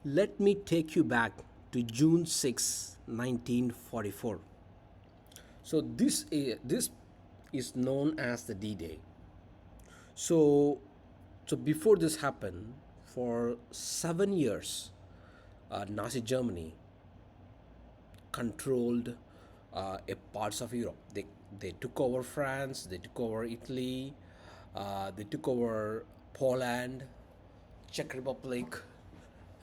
Let me take you back to June 6, 1944. So this is known as the D-Day. So so before this happened, for 7 years, Nazi Germany controlled a parts of Europe. They took over France, they took over Italy, they took over Poland, Czech Republic,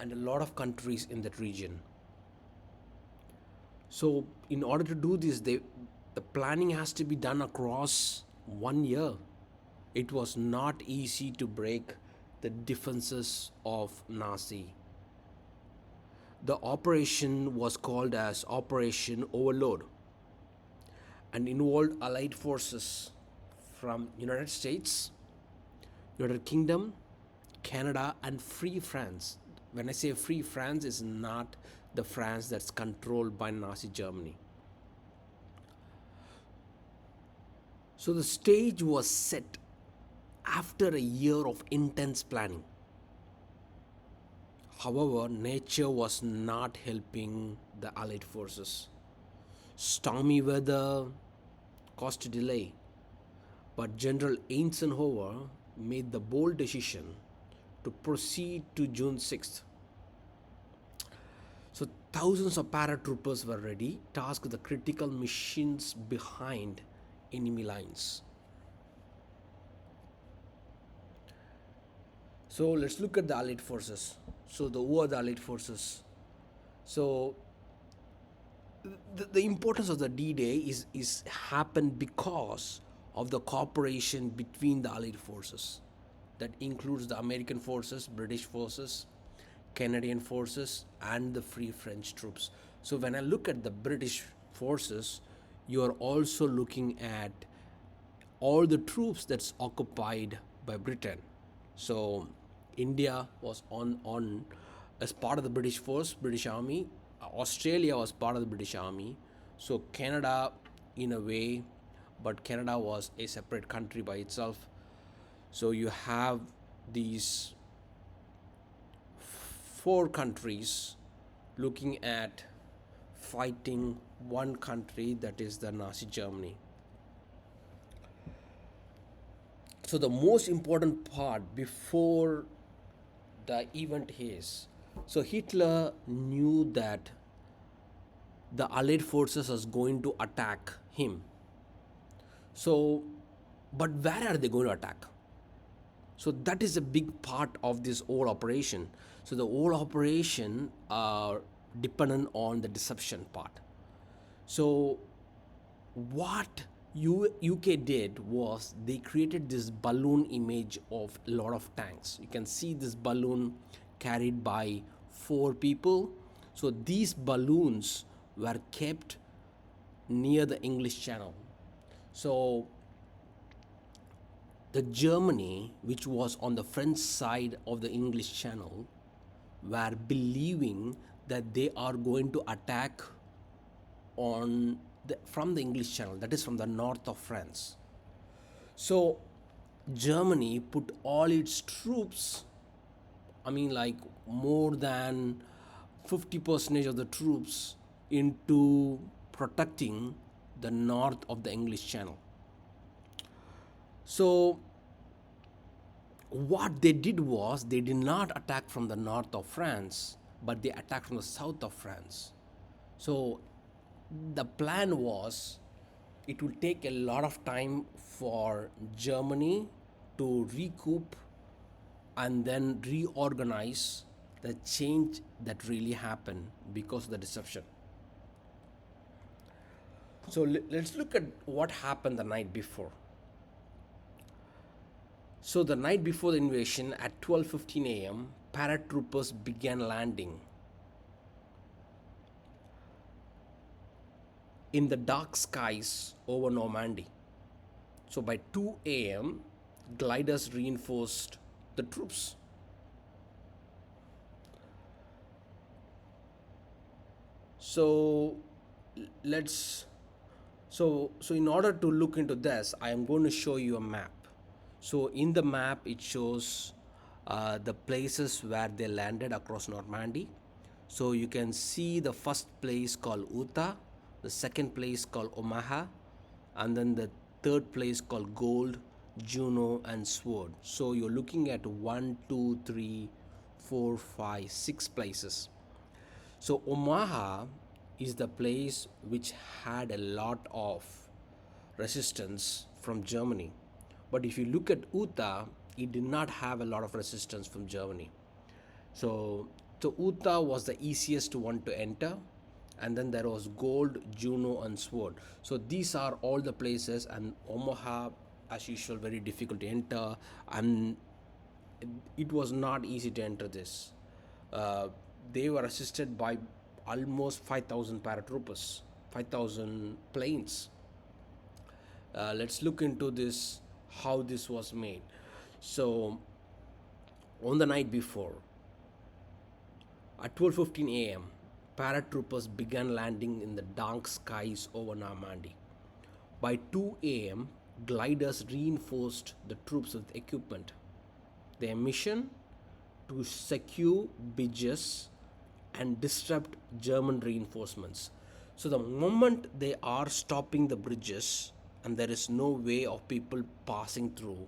and a lot of countries in that region. So in order to do this, the planning has to be done across 1 year. It was not easy to break the defenses of Nazi. The operation was called as Operation Overlord and involved allied forces from United States, United Kingdom, Canada, and Free France. When I say Free France, is not the France that's controlled by Nazi Germany. So the stage was set after a year of intense planning. However, nature was not helping the Allied forces. Stormy weather caused a delay, but General Eisenhower made the bold decision to proceed to June 6th. So thousands of paratroopers were ready, tasked the critical missions behind enemy lines. So let's look at the Allied forces. So who are the Allied forces? So the importance of the D-Day is happened because of the cooperation between the Allied forces. That includes the American forces, British forces, Canadian forces, and the Free French troops. So when I look at the British forces, you are also looking at all the troops that's occupied by Britain. So India was on as part of the British force, British Army. Australia was part of the British Army. So Canada, in a way, but Canada was a separate country by itself. So you have these four countries looking at fighting one country, that is the Nazi Germany. So the most important part before the event is, so Hitler knew that the Allied forces was going to attack him. So, but where are they going to attack? So that is a big part of this whole operation. So the whole operation are dependent on the deception part. So what UK did was they created this balloon image of a lot of tanks. You can see this balloon carried by four people. So these balloons were kept near the English Channel. So the Germany, which was on the French side of the English Channel, were believing that they are going to attack from the English Channel, that is from the north of France. So Germany put all its troops, I mean, like more than 50% of the troops into protecting the north of the English Channel. So what they did was they did not attack from the north of France, but they attacked from the south of France. So the plan was it will take a lot of time for Germany to recoup and then reorganize the change that really happened because of the deception. So let's look at what happened the night before. So the night before the invasion at 12:15 a.m., paratroopers began landing in the dark skies over Normandy. So by 2 a.m., gliders reinforced the troops. So let's so in order to look into this, I am going to show you a map. So in the map it shows the places where they landed across Normandy. So you can see the first place called Utah, the second place called Omaha, and then the third place called Gold, Juno, and Sword. So you're looking at one, two, three, four, five, six places. So Omaha is the place which had a lot of resistance from Germany. But if you look at Utah, it did not have a lot of resistance from Germany. So, so Utah was the easiest one to enter, and then there was Gold, Juno, and Sword. So these are all the places, and Omaha, as usual, very difficult to enter, and it was not easy to enter this. Uh, they were assisted by almost 5,000 paratroopers, 5,000 planes. Let's look into this, how this was made. So on the night before, at 12:15 a.m., paratroopers began landing in the dark skies over Normandy. By 2 a.m., gliders reinforced the troops with equipment. Their mission, to secure bridges and disrupt German reinforcements. So the moment they are stopping the bridges and there is no way of people passing through,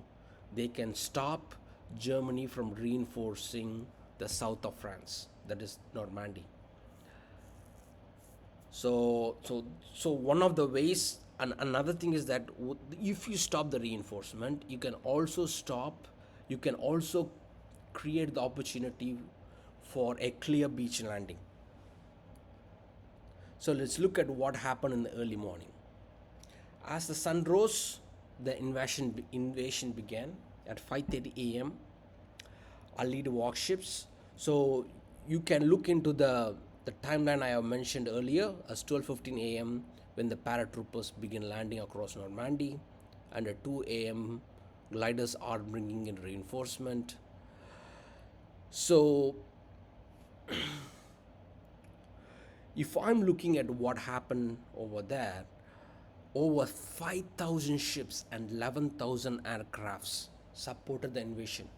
they can stop Germany from reinforcing the south of France, that is Normandy. So one of the ways, and another thing is that if you stop the reinforcement, you can also create the opportunity for a clear beach landing. So let's look at what happened in the early morning. As the sun rose, the invasion began at 5:30 a.m. Allied warships. So you can look into the timeline I have mentioned earlier as 12:15 a.m. when the paratroopers begin landing across Normandy, and at 2 a.m. gliders are bringing in reinforcement. So if I'm looking at what happened over there, over 5,000 ships and 11,000 aircrafts supported the invasion.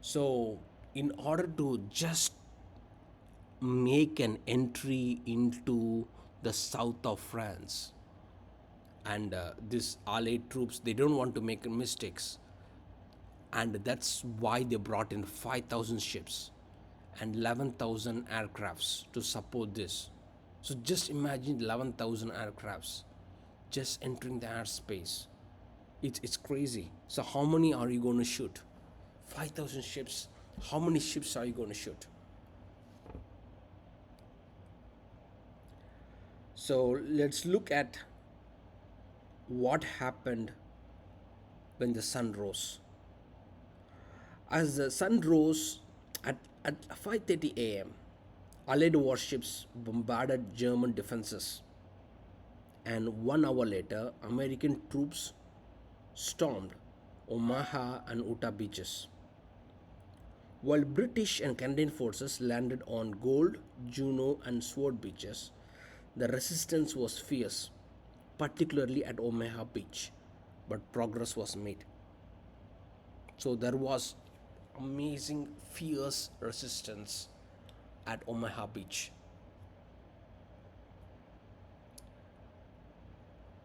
So, in order to just make an entry into the south of France, and these allied troops, they don't want to make mistakes, and that's why they brought in 5,000 ships and 11,000 aircrafts to support this. So just imagine 11,000 aircrafts just entering the airspace. It's crazy. So how many are you going to shoot? 5,000 ships. How many ships are you going to shoot? So let's look at what happened when the sun rose. As the sun rose at 5:30 a.m., Allied warships bombarded German defenses, and 1 hour later, American troops stormed Omaha and Utah beaches, while British and Canadian forces landed on Gold, Juno, and Sword beaches. The resistance was fierce, particularly at Omaha Beach, but progress was made. So there was amazing fierce resistance at Omaha Beach.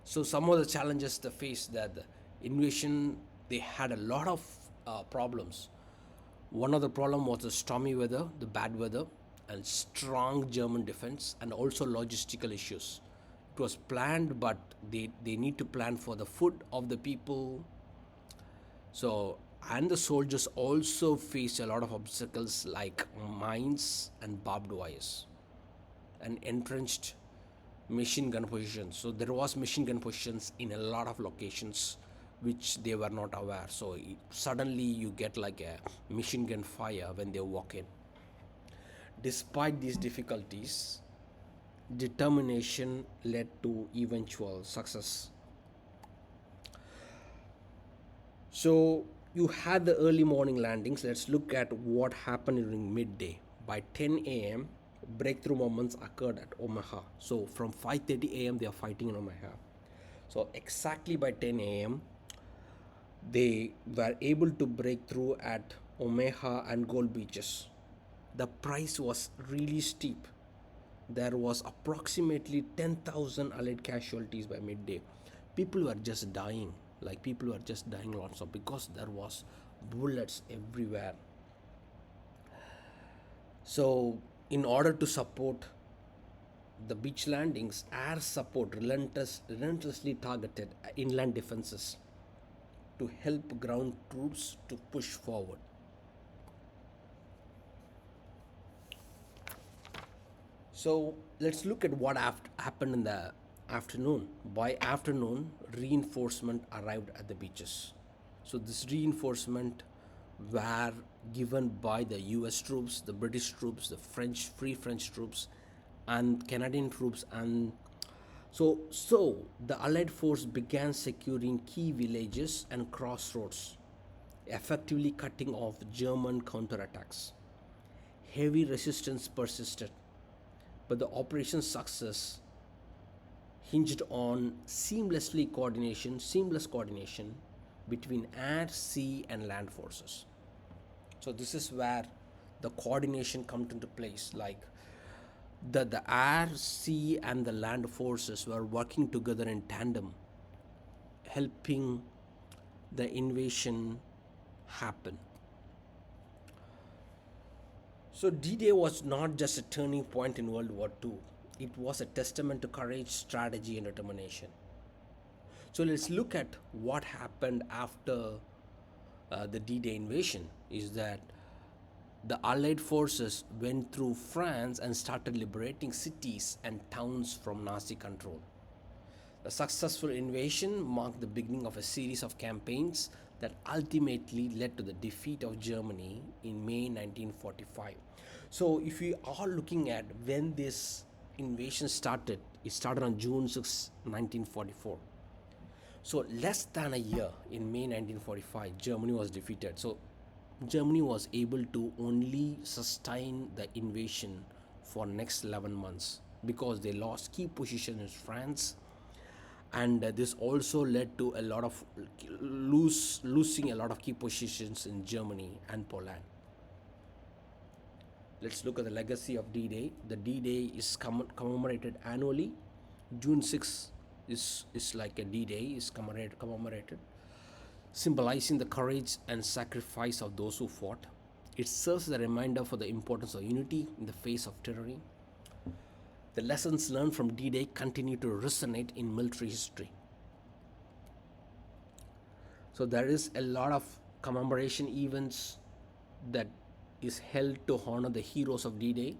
So some of the challenges they faced, that the invasion, they had a lot of problems. One of the problem was the stormy weather, the bad weather, and strong German defense, and also logistical issues. It was planned, but they need to plan for the food of the people. So, and the soldiers also faced a lot of obstacles like mines and barbed wires and entrenched machine gun positions. So there was machine gun positions in a lot of locations which they were not aware. So suddenly you get like a machine gun fire when they walk in. Despite these difficulties, determination led to eventual success. So you had the early morning landings. Let's look at what happened during midday. By 10 a.m., breakthrough moments occurred at Omaha. So from 5:30 a.m., they are fighting in Omaha. So exactly by 10 a.m., they were able to break through at Omaha and Gold Beaches. The price was really steep. There was approximately 10,000 Allied casualties by midday. People were just dying, like people were just dying lots of, because there was bullets everywhere. So, in order to support the beach landings, air support relentlessly targeted inland defenses to help ground troops to push forward. So let's look at what happened in the afternoon. By afternoon, reinforcement arrived at the beaches. So this reinforcement were given by the US troops, the British troops, the Free French troops, and Canadian troops, and so the Allied force began securing key villages and crossroads, effectively cutting off German counterattacks. Heavy resistance persisted, but the operation's success hinged on seamless coordination between air, sea, and land forces. So this is where the coordination comes into place. Like the air, sea, and the land forces were working together in tandem, helping the invasion happen. So D-Day was not just a turning point in World War II. It was a testament to courage, strategy, and determination. So let's look at what happened after the D-Day invasion. Is that the Allied forces went through France and started liberating cities and towns from Nazi control. The successful invasion marked the beginning of a series of campaigns that ultimately led to the defeat of Germany in May 1945. So, if we are looking at when this invasion started, it started on June 6, 1944. So, less than a year, in May 1945, Germany was defeated. So, Germany was able to only sustain the invasion for next 11 months because they lost key positions in France, and this also led to a lot of losing a lot of key positions in Germany and Poland. Let's look at the legacy of D-Day. The D-Day is commemorated annually. June 6th is like a D-Day is commemorated, symbolizing the courage and sacrifice of those who fought. It serves as a reminder for the importance of unity in the face of tyranny. The lessons learned from D-Day continue to resonate in military history. So there is a lot of commemoration events that is held to honor the heroes of D-Day.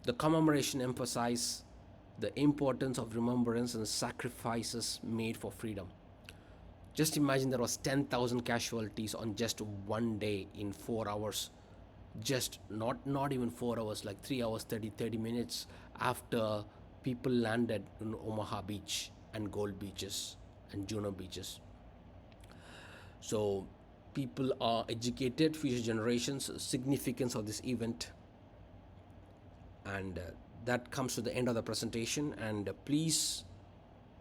The commemoration emphasizes the importance of remembrance and sacrifices made for freedom. Just imagine there was 10,000 casualties on just one day in 4 hours. Just not even 4 hours, like 3 hours 30 minutes after people landed in Omaha Beach and Gold Beaches and Juno Beaches. So people are educated, future generations, significance of this event. And that comes to the end of the presentation, and please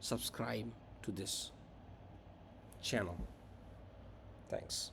subscribe to this channel. Thanks.